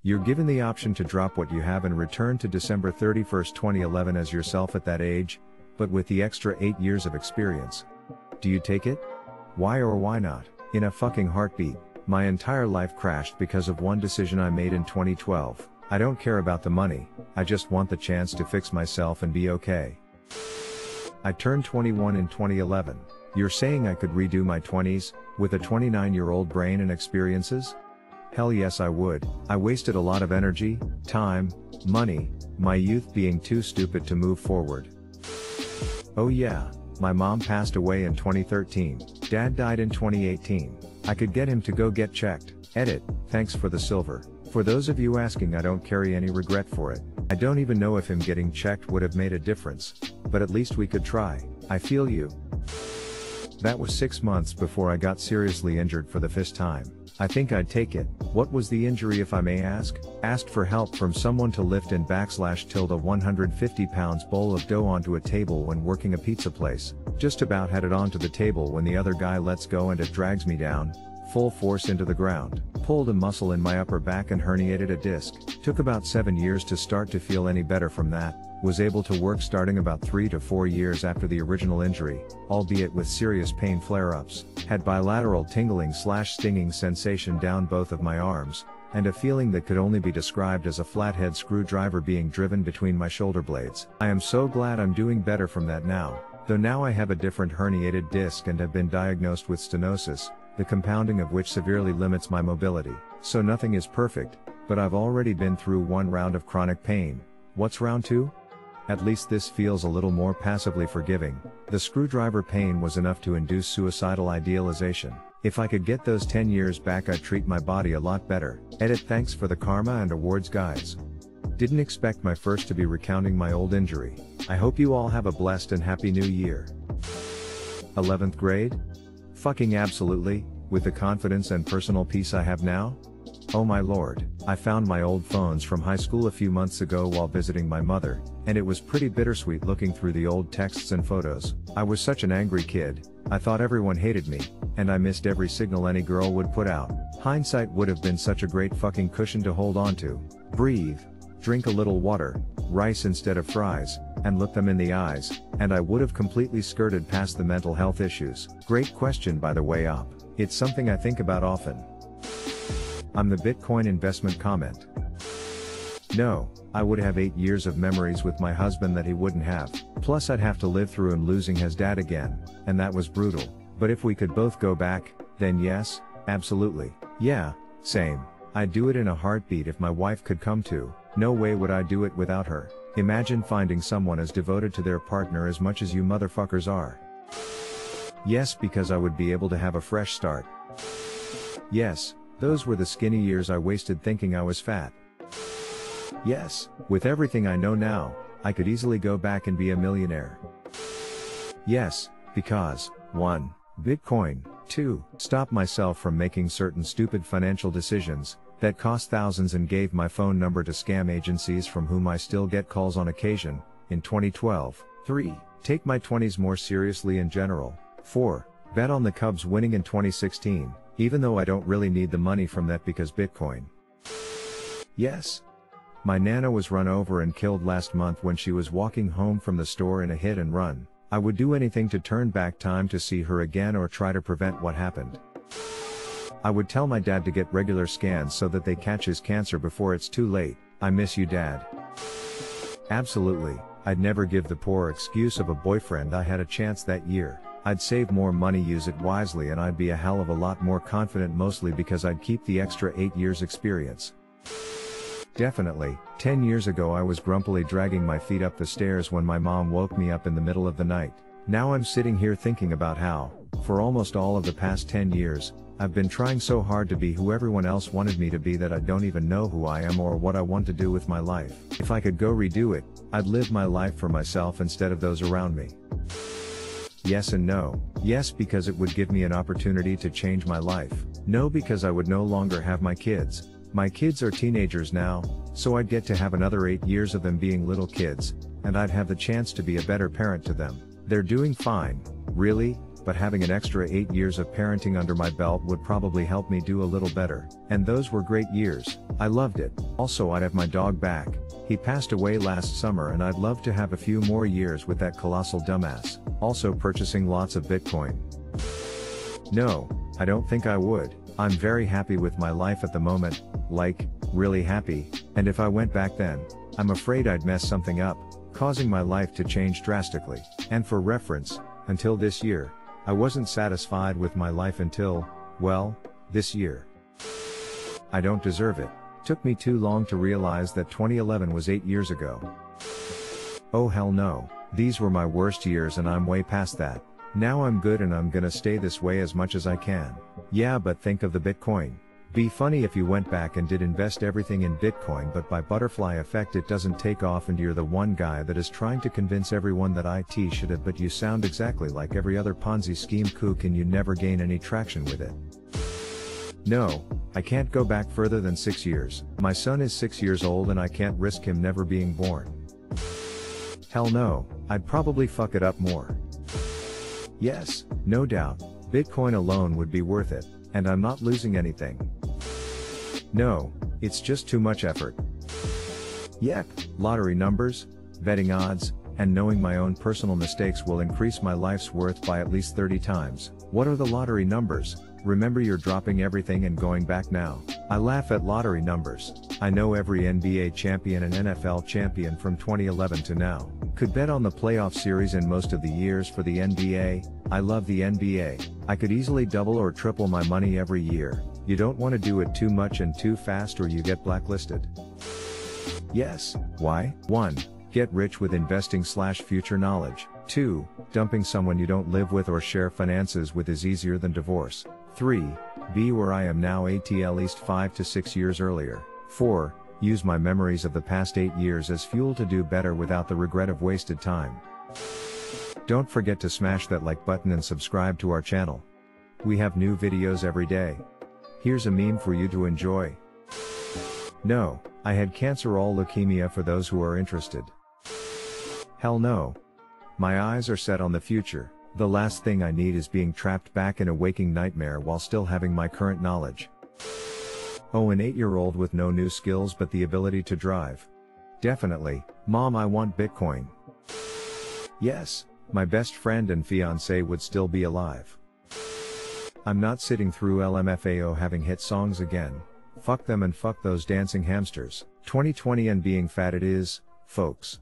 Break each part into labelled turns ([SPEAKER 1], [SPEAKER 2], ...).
[SPEAKER 1] You're given the option to drop what you have and return to December 31st, 2011 as yourself at that age, but with the extra 8 years of experience. Do you take it? Why or why not? In a fucking heartbeat. My entire life crashed because of one decision I made in 2012. I don't care about the money, I just want the chance to fix myself and be okay. I turned 21 in 2011. You're saying I could redo my 20s, with a 29-year-old brain and experiences? Hell yes I would. I wasted a lot of energy, time, money, my youth being too stupid to move forward. Oh yeah, my mom passed away in 2013, dad died in 2018. I could get him to go get checked. Edit, thanks for the silver. For those of you asking, I don't carry any regret for it. I don't even know if him getting checked would have made a difference, but at least we could try. I feel you. That was 6 months before I got seriously injured for the first time. I think I'd take it. What was the injury if I may ask? Asked for help from someone to lift in /150 pounds bowl of dough onto a table when working a pizza place. Just about had it onto the table when the other guy lets go and it drags me down, full force into the ground. Pulled a muscle in my upper back and herniated a disc. Took about 7 years to start to feel any better from that. Was able to work starting about 3 to 4 years after the original injury, albeit with serious pain flare-ups. Had bilateral tingling/stinging sensation down both of my arms, and a feeling that could only be described as a flathead screwdriver being driven between my shoulder blades. I am so glad I'm doing better from that now, though now I have a different herniated disc and have been diagnosed with stenosis, the compounding of which severely limits my mobility. So nothing is perfect, but I've already been through one round of chronic pain. What's round 2? At least this feels a little more passively forgiving. The screwdriver pain was enough to induce suicidal idealization. If I could get those 10 years back, I'd treat my body a lot better. Edit, thanks for the karma and awards guys. Didn't expect my first to be recounting my old injury. I hope you all have a blessed and happy new year. 11th grade? Fucking absolutely, with the confidence and personal peace I have now? Oh my lord, I found my old phones from high school a few months ago while visiting my mother, and it was pretty bittersweet looking through the old texts and photos. I was such an angry kid, I thought everyone hated me, and I missed every signal any girl would put out. Hindsight would have been such a great fucking cushion to hold on to. Breathe, drink a little water, rice instead of fries, and look them in the eyes, and I would have completely skirted past the mental health issues. Great question by the way up. It's something I think about often. I'm the Bitcoin investment comment. No, I would have 8 years of memories with my husband that he wouldn't have. Plus I'd have to live through him losing his dad again, and that was brutal. But if we could both go back, then yes, absolutely. Yeah, same. I'd do it in a heartbeat if my wife could come too. No way would I do it without her. Imagine finding someone as devoted to their partner as much as you motherfuckers are. Yes, because I would be able to have a fresh start. Yes, those were the skinny years I wasted thinking I was fat. Yes, with everything I know now, I could easily go back and be a millionaire. Yes, because 1. Bitcoin, 2. Stop myself from making certain stupid financial decisions that cost thousands and gave my phone number to scam agencies from whom I still get calls on occasion, in 2012. 3. Take my 20s more seriously in general. 4. Bet on the Cubs winning in 2016, even though I don't really need the money from that because Bitcoin. Yes. My Nana was run over and killed last month when she was walking home from the store in a hit and run. I would do anything to turn back time to see her again or try to prevent what happened. I would tell my dad to get regular scans so that they catch his cancer before it's too late. I miss you, Dad. Absolutely, I'd never give the poor excuse of a boyfriend I had a chance that year. I'd save more money, use it wisely, and I'd be a hell of a lot more confident, mostly because I'd keep the extra 8 years experience. Definitely, 10 years ago I was grumpily dragging my feet up the stairs when my mom woke me up in the middle of the night. Now I'm sitting here thinking about how, for almost all of the past 10 years, I've been trying so hard to be who everyone else wanted me to be that I don't even know who I am or what I want to do with my life. If I could go redo it, I'd live my life for myself instead of those around me. Yes and no. Yes, because it would give me an opportunity to change my life. No, because I would no longer have my kids. My kids are teenagers now, so I'd get to have another 8 years of them being little kids, and I'd have the chance to be a better parent to them. They're doing fine. Really, but having an extra 8 years of parenting under my belt would probably help me do a little better. And those were great years. I loved it. Also, I'd have my dog back. He passed away last summer and I'd love to have a few more years with that colossal dumbass. Also, purchasing lots of Bitcoin. No, I don't think I would. I'm very happy with my life at the moment, like, really happy, and if I went back then, I'm afraid I'd mess something up, causing my life to change drastically. And for reference, until this year, I wasn't satisfied with my life until, well, this year. I don't deserve it. Took me too long to realize that 2011 was 8 years ago. Oh hell no, these were my worst years and I'm way past that. Now I'm good and I'm gonna stay this way as much as I can. Yeah, but think of the Bitcoin. Be funny if you went back and did invest everything in Bitcoin, but by butterfly effect it doesn't take off and you're the one guy that is trying to convince everyone that IT should have, but you sound exactly like every other Ponzi scheme kook and you never gain any traction with it. No, I can't go back further than 6 years. My son is 6 years old and I can't risk him never being born. Hell no, I'd probably fuck it up more. Yes, no doubt, Bitcoin alone would be worth it, and I'm not losing anything. No, it's just too much effort. Yep, lottery numbers, betting odds, and knowing my own personal mistakes will increase my life's worth by at least 30 times. What are the lottery numbers? Remember, you're dropping everything and going back now. I laugh at lottery numbers. I know every NBA champion and NFL champion from 2011 to now. Could bet on the playoff series in most of the years for the NBA. I love the NBA. I could easily double or triple my money every year. You don't want to do it too much and too fast or you get blacklisted. Yes, why? 1. Get rich with investing/future knowledge. 2. Dumping someone you don't live with or share finances with is easier than divorce. 3. Be where I am now at least 5 to 6 years earlier. 4. Use my memories of the past 8 years as fuel to do better without the regret of wasted time. Don't forget to smash that like button and subscribe to our channel. We have new videos every day. Here's a meme for you to enjoy. No, I had cancer or leukemia for those who are interested. Hell no. My eyes are set on the future. The last thing I need is being trapped back in a waking nightmare while still having my current knowledge. Oh, an 8-year-old with no new skills but the ability to drive. Definitely, Mom, I want Bitcoin. Yes, my best friend and fiancé would still be alive. I'm not sitting through LMFAO having hit songs again. Fuck them and fuck those dancing hamsters. 2020 and being fat it is, folks.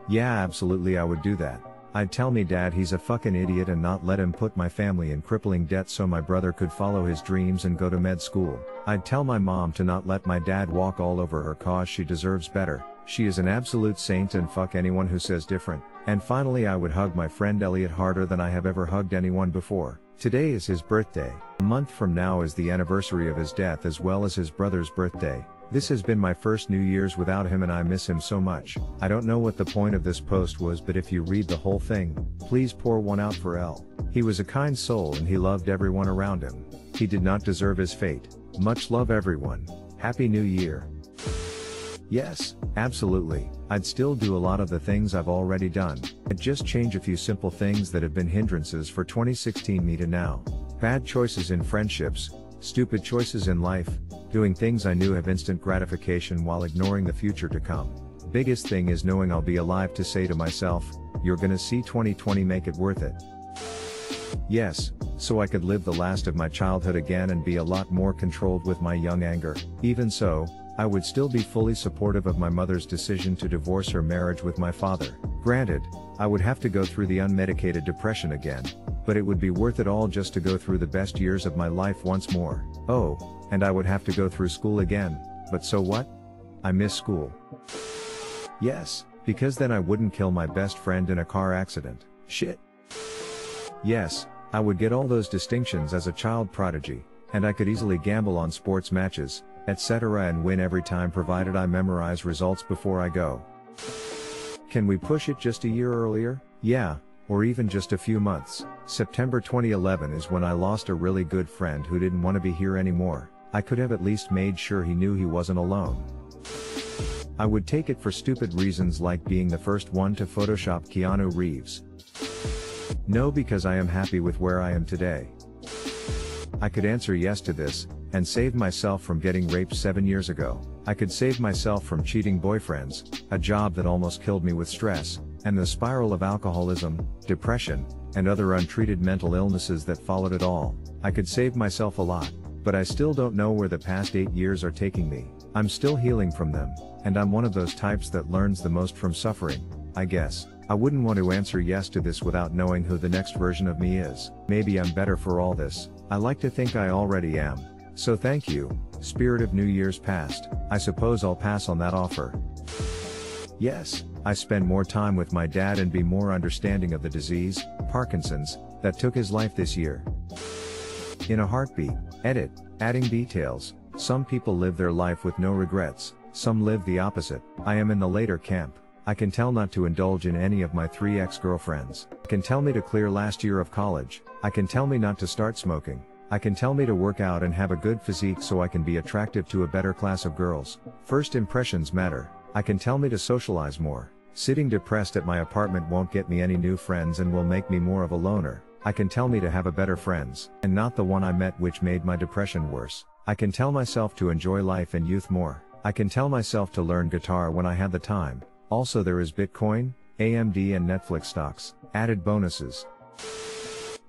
[SPEAKER 1] Yeah, absolutely, I would do that. I'd tell me dad he's a fucking idiot and not let him put my family in crippling debt so my brother could follow his dreams and go to med school. I'd tell my mom to not let my dad walk all over her cause she deserves better. She is an absolute saint and fuck anyone who says different. And finally, I would hug my friend Elliot harder than I have ever hugged anyone before. Today is his birthday. A month from now is the anniversary of his death as well as his brother's birthday. This has been my first New Year's without him and I miss him so much. I don't know what the point of this post was, but if you read the whole thing, please pour one out for L. He was a kind soul and he loved everyone around him. He did not deserve his fate. Much love everyone. Happy New Year. Yes, absolutely. I'd still do a lot of the things I've already done. I'd just change a few simple things that have been hindrances for 2016 me to now. Bad choices in friendships, stupid choices in life, doing things I knew have instant gratification while ignoring the future to come. Biggest thing is knowing I'll be alive to say to myself, you're gonna see 2020 make it worth it. Yes, so I could live the last of my childhood again and be a lot more controlled with my young anger. Even so, I would still be fully supportive of my mother's decision to divorce her marriage with my father. Granted, I would have to go through the unmedicated depression again, but it would be worth it all just to go through the best years of my life once more. Oh, and I would have to go through school again, but so what? I miss school. Yes, because then I wouldn't kill my best friend in a car accident. Shit. Yes, I would get all those distinctions as a child prodigy, and I could easily gamble on sports matches, etc. and win every time provided I memorize results before I go. Can we push it just a year earlier? Yeah, or even just a few months. September 2011 is when I lost a really good friend who didn't want to be here anymore. I could have at least made sure he knew he wasn't alone. I would take it for stupid reasons like being the first one to Photoshop Keanu Reeves. No, because I am happy with where I am today. I could answer yes to this, and save myself from getting raped 7 years ago. I could save myself from cheating boyfriends, a job that almost killed me with stress, and the spiral of alcoholism, depression, and other untreated mental illnesses that followed it all. I could save myself a lot, but I still don't know where the past 8 years are taking me. I'm still healing from them, and I'm one of those types that learns the most from suffering, I guess. I wouldn't want to answer yes to this without knowing who the next version of me is. Maybe I'm better for all this. I like to think I already am. So thank you, spirit of New Year's past. I suppose I'll pass on that offer. Yes, I spend more time with my dad and be more understanding of the disease, Parkinson's, that took his life this year. In a heartbeat. Edit. Adding details. Some people live their life with no regrets, some live the opposite. I am in the later camp. I can tell not to indulge in any of my 3 ex-girlfriends. I can tell me to clear last year of college. I can tell me not to start smoking. I can tell me to work out and have a good physique so I can be attractive to a better class of girls. First impressions matter. I can tell me to socialize more. Sitting depressed at my apartment won't get me any new friends and will make me more of a loner. I can tell me to have a better friends, and not the one I met which made my depression worse. I can tell myself to enjoy life and youth more. I can tell myself to learn guitar when I had the time. Also there is Bitcoin, AMD and Netflix stocks, added bonuses.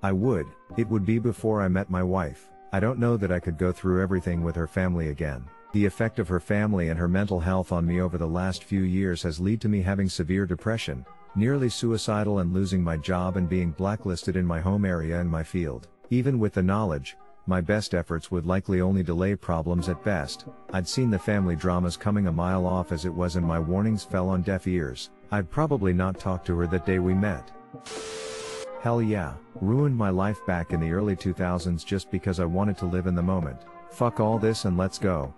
[SPEAKER 1] I would. It would be before I met my wife. I don't know that I could go through everything with her family again. The effect of her family and her mental health on me over the last few years has led to me having severe depression, nearly suicidal and losing my job and being blacklisted in my home area and my field. Even with the knowledge, my best efforts would likely only delay problems at best. I'd seen the family dramas coming a mile off as it was and my warnings fell on deaf ears. I'd probably not talk to her that day we met. Hell yeah, ruined my life back in the early 2000s just because I wanted to live in the moment. Fuck all this and let's go.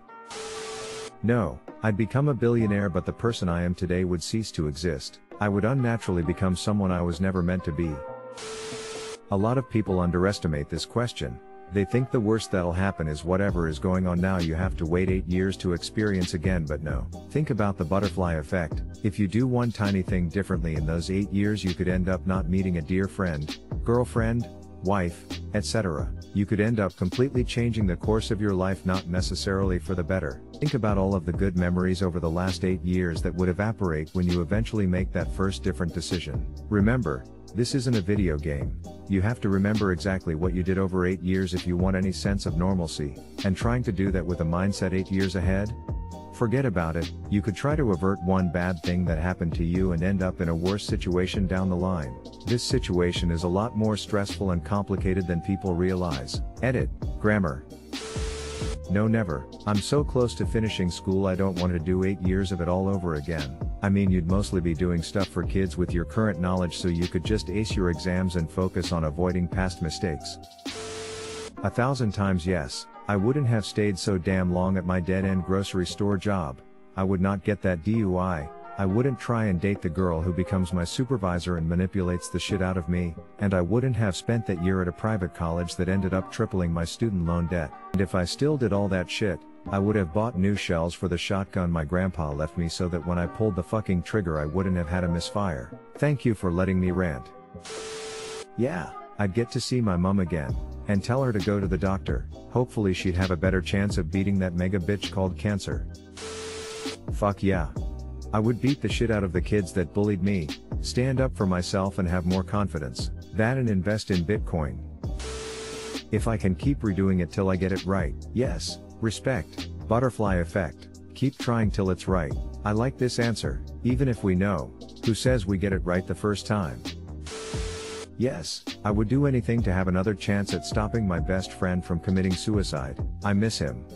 [SPEAKER 1] No, I'd become a billionaire but the person I am today would cease to exist. I would unnaturally become someone I was never meant to be. A lot of people underestimate this question. They think the worst that'll happen is whatever is going on now you have to wait 8 years to experience again, but no. Think about the butterfly effect. If you do one tiny thing differently in those 8 years you could end up not meeting a dear friend, girlfriend, wife, etc. You could end up completely changing the course of your life, not necessarily for the better. Think about all of the good memories over the last 8 years that would evaporate when you eventually make that first different decision. Remember, this isn't a video game. You have to remember exactly what you did over 8 years if you want any sense of normalcy, and trying to do that with a mindset 8 years ahead? Forget about it. You could try to avert one bad thing that happened to you and end up in a worse situation down the line. This situation is a lot more stressful and complicated than people realize. Edit. Grammar. No, never. I'm so close to finishing school I don't want to do 8 years of it all over again. I mean, you'd mostly be doing stuff for kids with your current knowledge so you could just ace your exams and focus on avoiding past mistakes. 1,000 times yes. I wouldn't have stayed so damn long at my dead-end grocery store job. I would not get that DUI. I wouldn't try and date the girl who becomes my supervisor and manipulates the shit out of me, and I wouldn't have spent that year at a private college that ended up tripling my student loan debt. And if I still did all that shit, I would have bought new shells for the shotgun my grandpa left me so that when I pulled the fucking trigger I wouldn't have had a misfire. Thank you for letting me rant. Yeah, I'd get to see my mom again, and tell her to go to the doctor. Hopefully she'd have a better chance of beating that mega bitch called cancer. Fuck yeah. I would beat the shit out of the kids that bullied me, stand up for myself and have more confidence. That and invest in Bitcoin. If I can keep redoing it till I get it right. Yes, respect. Butterfly effect. Keep trying till it's right. I like this answer, even if we know. Who says we get it right the first time? Yes, I would do anything to have another chance at stopping my best friend from committing suicide. I miss him.